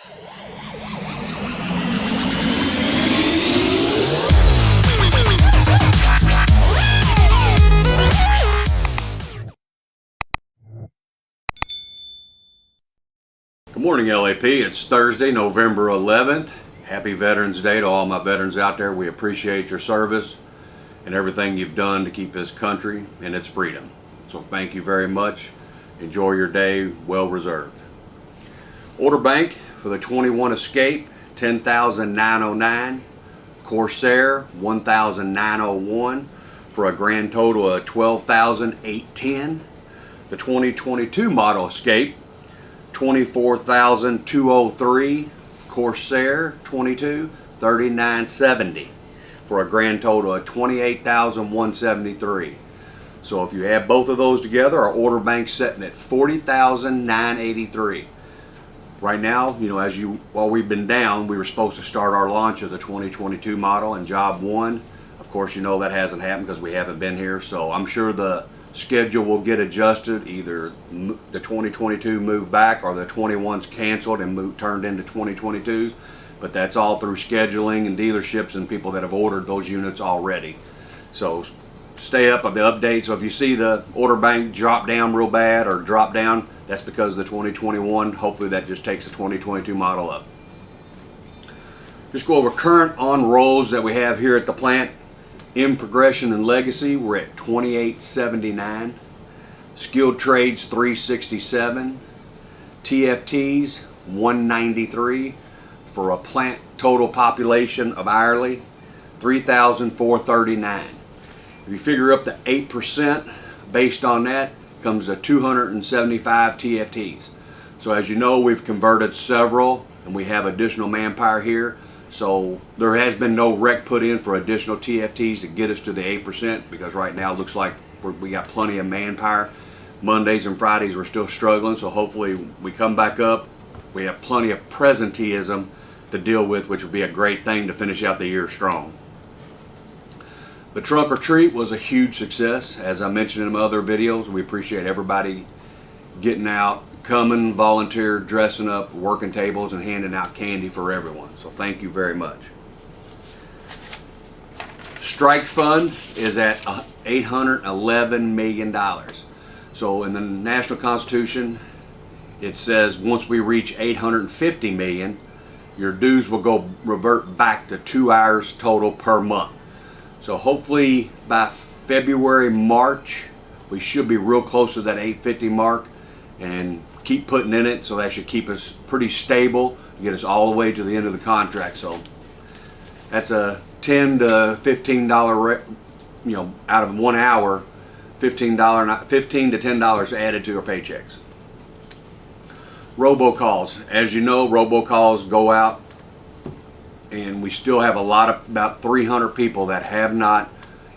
Good morning, LAP. It's Thursday, November 11th. Happy Veterans Day to all my veterans out there. We appreciate your service and everything you've done to keep this country and its freedom. So thank you very much. Enjoy your day, well reserved. Order bank for the 21 Escape, 10,909. Corsair, 1,901 for a grand total of 12,810. The 2022 model Escape, 24,203. Corsair 22, 3,970 for a grand total of 28,173. So if you add both of those together, our order bank's sitting at 40,983. Right now, while we've been down, we were supposed to start our launch of the 2022 model and job 1. Of course, that hasn't happened because we haven't been here. So I'm sure the schedule will get adjusted. Either the 2022 moved back or the 21's canceled and turned into 2022s. But that's all through scheduling and dealerships and people that have ordered those units already. So stay up on the updates. So if you see the order bank drop down real bad or drop down, that's because of the 2021. Hopefully that just takes the 2022 model up. Just go over current on rolls that we have here at the plant. In progression and legacy, we're at 2879. Skilled trades 367. TFTs 193 for a plant total population of hourly 3,439. If you figure up the 8% based on that, comes to 275 TFTs. So as you know, we've converted several and we have additional manpower here. So there has been no rec put in for additional TFTs to get us to the 8% because right now it looks like we got plenty of manpower. Mondays and Fridays we're still struggling, so hopefully we come back up. We have plenty of presenteeism to deal with, which would be a great thing to finish out the year strong. The trunk or treat was a huge success. As I mentioned in my other videos, we appreciate everybody getting out, coming, volunteer, dressing up, working tables, and handing out candy for everyone. So thank you very much. Strike fund is at $811 million. So in the National Constitution, it says once we reach 850 million, your dues will revert back to 2 hours total per month. So hopefully by February, March, we should be real close to that 850 mark and keep putting in it. So that should keep us pretty stable, get us all the way to the end of the contract. So that's a $10 to $15, out of 1 hour, $15 to $10 added to our paychecks. Robo Calls, as you know, Robo Calls go out, and we still have about 300 people that have not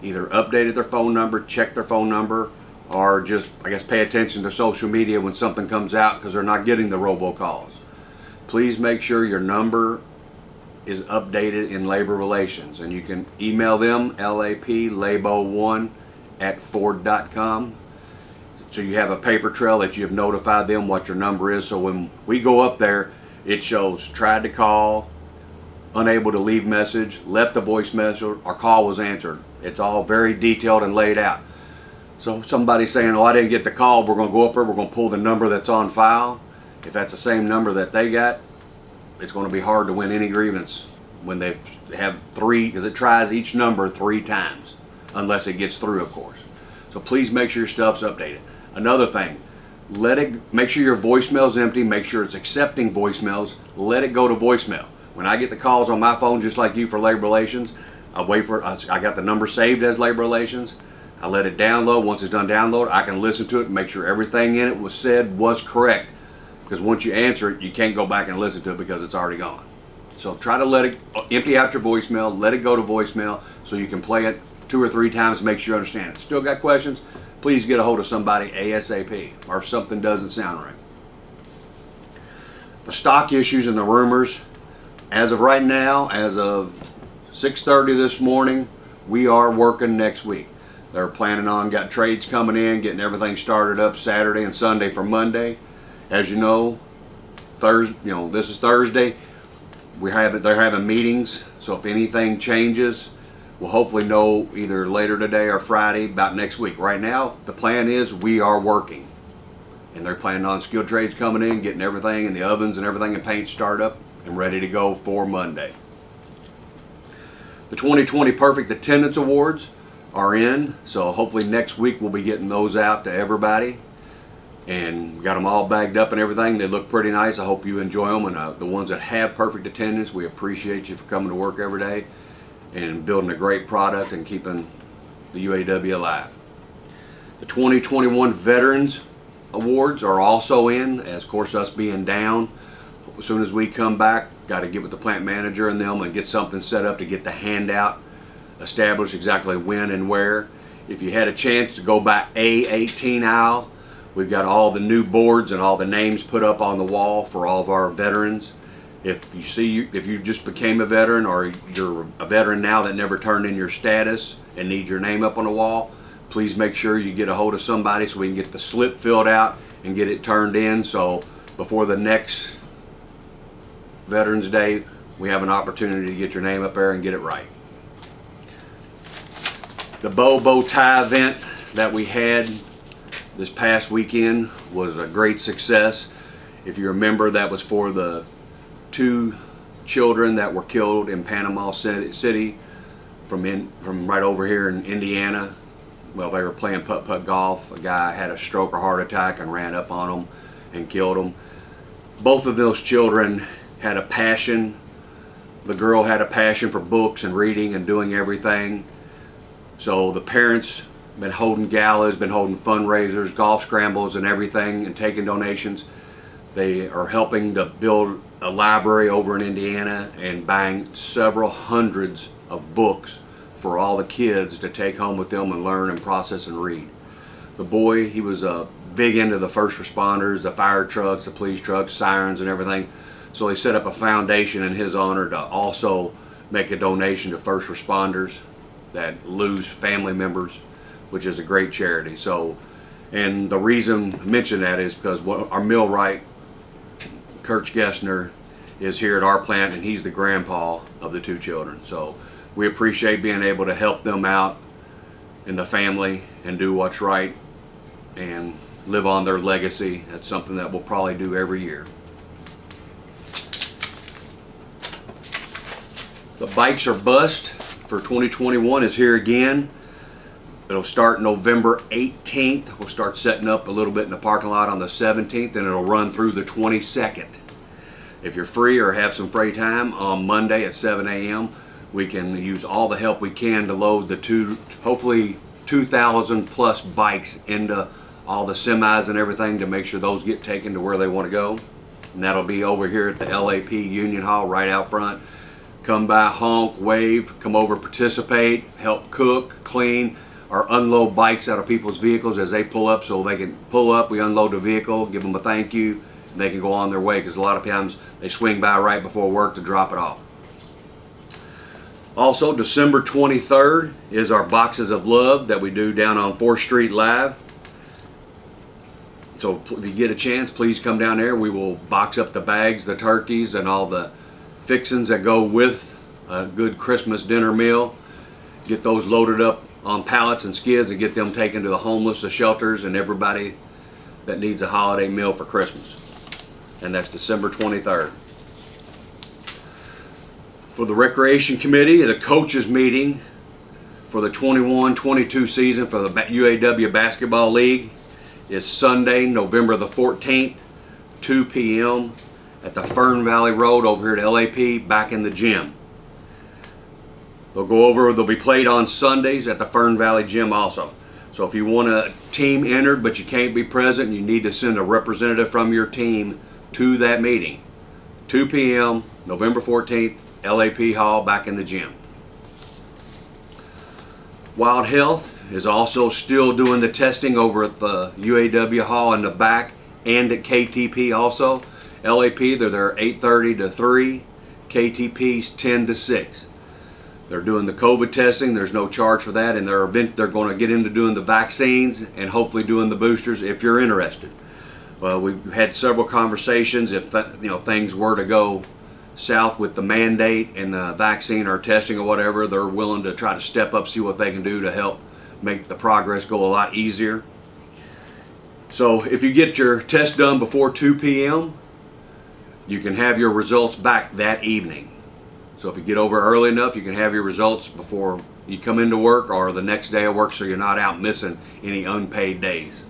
either updated their phone number, checked their phone number, or just, pay attention to social media when something comes out because they're not getting the robocalls. Please make sure your number is updated in labor relations, and you can email them, laplabo1@ford.com, so you have a paper trail that you have notified them what your number is. So when we go up there, it shows tried to call, unable to leave message, left a voice message, or call was answered. It's all very detailed and laid out. So somebody saying, I didn't get the call, we're going to go up there, we're going to pull the number that's on file. If that's the same number that they got, it's going to be hard to win any grievance when they have 3, because it tries each number 3 times, unless it gets through, of course. So please make sure your stuff's updated. Another thing, make sure your voicemail's empty, make sure it's accepting voicemails, let it go to voicemail. When I get the calls on my phone, just like you for labor relations, I wait for it. I got the number saved as labor relations. I let it download. Once it's done download, I can listen to it and make sure everything in it was said was correct. Because once you answer it, you can't go back and listen to it because it's already gone. So try to let it empty out your voicemail, let it go to voicemail so you can play it 2 or 3 times to make sure you understand it. Still got questions? Please get a hold of somebody ASAP, or if something doesn't sound right. The stock issues and the rumors. As of right now, as of 6:30 this morning, we are working next week. They're planning on, got trades coming in, getting everything started up Saturday and Sunday for Monday. As you know, Thursday, this is Thursday. They're having meetings, so if anything changes, we'll hopefully know either later today or Friday about next week. Right now, the plan is we are working, and they're planning on skilled trades coming in, getting everything in the ovens and everything and paint started up and ready to go for Monday. The 2020 Perfect Attendance Awards are in, so hopefully next week we'll be getting those out to everybody. And we got them all bagged up and everything. They look pretty nice. I hope you enjoy them. And the ones that have perfect attendance, we appreciate you for coming to work every day and building a great product and keeping the UAW alive. The 2021 Veterans Awards are also in, as of course us being down. As soon as we come back, got to get with the plant manager and them and get something set up to get the handout established exactly when and where. If you had a chance to go by A18 aisle, we've got all the new boards and all the names put up on the wall for all of our veterans. If you just became a veteran, or you're a veteran now that never turned in your status and need your name up on the wall, please make sure you get a hold of somebody so we can get the slip filled out and get it turned in, so before the next Veterans Day we have an opportunity to get your name up there and get it right. The Bowtie Event that we had this past weekend was a great success. If you remember, that was for the 2 children that were killed in Panama City from right over here in Indiana. Well, they were playing putt-putt golf. A guy had a stroke or heart attack and ran up on them and killed them. Both of those children had a passion. The girl had a passion for books and reading and doing everything. So the parents been holding galas, been holding fundraisers, golf scrambles and everything, and taking donations. They are helping to build a library over in Indiana and buying several hundreds of books for all the kids to take home with them and learn and process and read. The boy, he was big into the first responders, the fire trucks, the police trucks, sirens and everything. So he set up a foundation in his honor to also make a donation to first responders that lose family members, which is a great charity. So, and the reason I mention that is because our millwright, Kurt Gessner, is here at our plant, and he's the grandpa of the 2 children. So we appreciate being able to help them out in the family and do what's right and live on their legacy. That's something that we'll probably do every year. The Bikes or Bust for 2021 is here again. It'll start November 18th. We'll start setting up a little bit in the parking lot on the 17th, and it'll run through the 22nd. If you're free or have some free time on Monday at 7 a.m., we can use all the help we can to load the hopefully 2,000 plus bikes into all the semis and everything to make sure those get taken to where they want to go. And that'll be over here at the LAP Union Hall right out front. Come by, honk, wave, come over, participate, help cook, clean, or unload bikes out of people's vehicles as they pull up, so they can pull up, we unload the vehicle, give them a thank you, and they can go on their way, because a lot of times they swing by right before work to drop it off. Also, December 23rd is our Boxes of Love that we do down on 4th Street Live. So if you get a chance, please come down there. We will box up the bags, the turkeys, and all the fixings that go with a good Christmas dinner meal. Get those loaded up on pallets and skids and get them taken to the homeless, the shelters, and everybody that needs a holiday meal for Christmas. And that's December 23rd. For the Recreation Committee, the coaches meeting for the 21-22 season for the UAW Basketball League is Sunday, November the 14th, 2 p.m. at the Fern Valley Road over here at LAP, back in the gym. They'll be played on Sundays at the Fern Valley Gym also. So if you want a team entered but you can't be present, you need to send a representative from your team to that meeting. 2 p.m. November 14th, LAP Hall, back in the gym. Wild Health is also still doing the testing over at the UAW Hall in the back and at KTP also. LAP, they're there 8:30 to 3. KTP's 10 to 6. They're doing the COVID testing. There's no charge for that, and they're going to get into doing the vaccines and hopefully doing the boosters if you're interested. We've had several conversations. If things were to go south with the mandate and the vaccine or testing or whatever, they're willing to try to step up, see what they can do to help make the progress go a lot easier. So if you get your test done before 2 p.m., you can have your results back that evening. So if you get over early enough, you can have your results before you come into work or the next day of work, so you're not out missing any unpaid days.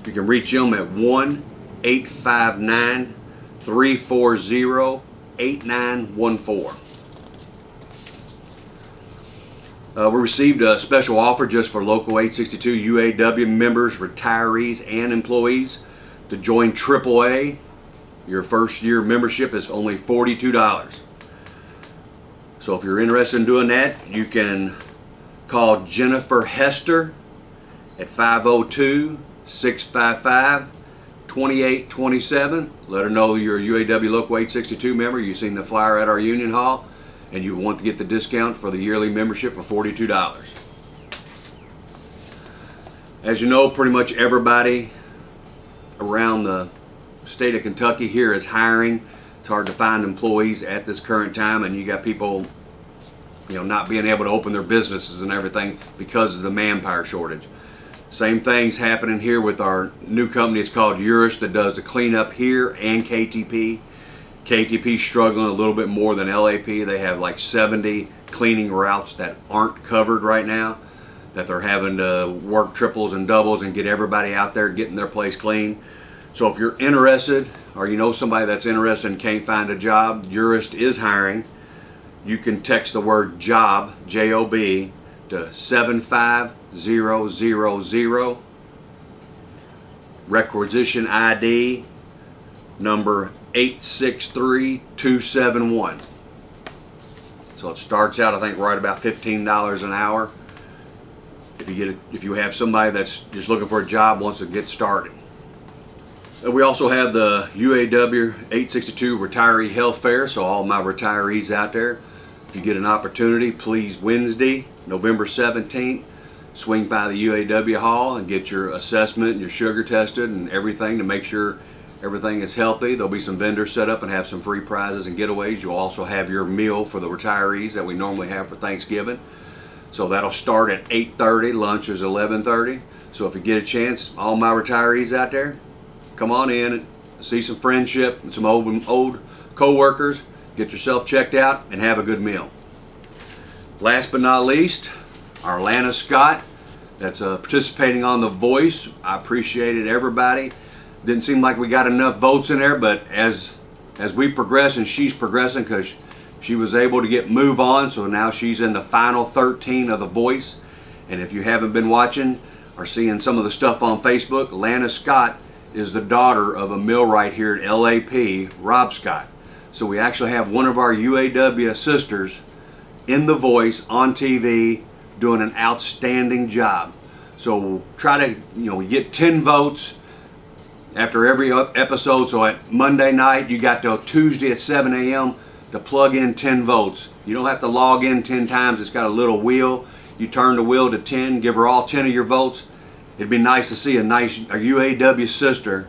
You can reach them at 1-859-340-8914. We received a special offer just for local 862 UAW members, retirees, and employees to join AAA. Your first year membership is only $42. So if you're interested in doing that, you can call Jennifer Hester at 502-655-2827. Let her know you're a UAW Local 862 member, you've seen the flyer at our Union Hall, and you want to get the discount for the yearly membership for $42. As you know, pretty much everybody around the state of Kentucky here is hiring. It's hard to find employees at this current time, and you got people not being able to open their businesses and everything because of the manpower shortage. Same thing's happening here with our new company. It's called Urus, that does the cleanup here, and KTP. KTP's struggling a little bit more than LAP. They have like 70 cleaning routes that aren't covered right now, that they're having to work triples and doubles and get everybody out there getting their place clean. So if you're interested, or you know somebody that's interested and can't find a job, Urus is hiring. You can text the word JOB, J-O-B, to 75000. Requisition ID number 863271. So it starts out, I think, right about $15 an hour. If you have somebody that's just looking for a job, wants to get started. We also have the UAW 862 Retiree Health Fair, so all my retirees out there, if you get an opportunity, please, Wednesday, November 17th, swing by the UAW Hall and get your assessment and your sugar tested and everything to make sure everything is healthy. There'll be some vendors set up and have some free prizes and giveaways. You'll also have your meal for the retirees that we normally have for Thanksgiving. So that'll start at 8:30, lunch is 11:30. So if you get a chance, all my retirees out there, come on in and see some friendship and some old co-workers, get yourself checked out, and have a good meal. Last but not least, our Lana Scott, that's participating on The Voice. I appreciated everybody. Didn't seem like we got enough votes in there, but as we progress, and she's progressing because she was able to move on, so now she's in the final 13 of The Voice. And if you haven't been watching or seeing some of the stuff on Facebook, Lana Scott is the daughter of a millwright here at LAP, Rob Scott. So we actually have one of our UAW sisters in The Voice on TV doing an outstanding job. So we'll try to we get 10 votes after every episode. So at Monday night, you got till Tuesday at 7 a.m. to plug in 10 votes. You don't have to log in 10 times. It's got a little wheel. You turn the wheel to 10, give her all 10 of your votes. It'd be nice to see a UAW sister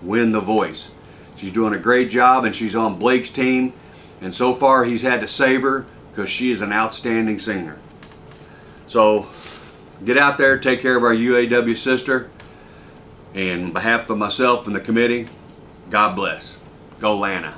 win The Voice. She's doing a great job, and she's on Blake's team. And so far, he's had to save her because she is an outstanding singer. So get out there, take care of our UAW sister. And on behalf of myself and the committee, God bless. Go Lana.